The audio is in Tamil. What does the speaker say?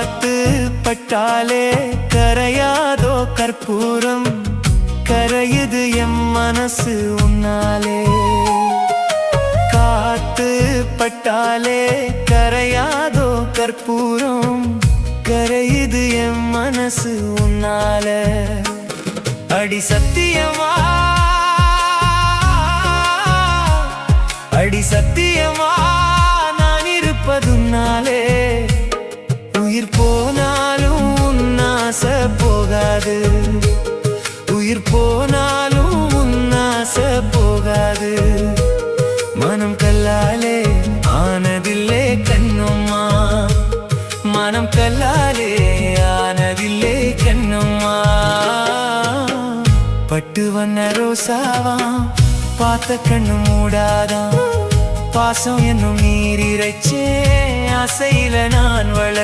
காத்து பட்டாலே கரையாதோ கற்பூரம், கரையுது எம் மனசு உன்னாலே. காத்து பட்டாலே கரையாதோ கற்பூரம், கரையுது எம் மனசு உன்னால. அடி சத்தியமா, அடி சத்தியமா நான் இருப்பதுன்னாலே. உயிர் போனாலும் உன்னாச போகாது, உயிர் போனாலும் உன்னாச போகாது. மனம் கல்லாலே ஆனதில்லே கண்ணம்மா, மனம் கல்லாலே ஆனதில்லே கண்ணம்மா. பட்டு வண்ண ரோசாவா பார்த்த கண்ணு மூடாதான், பாசம் என்னும் நீர் இறைச்சே ஆசையில நான் வள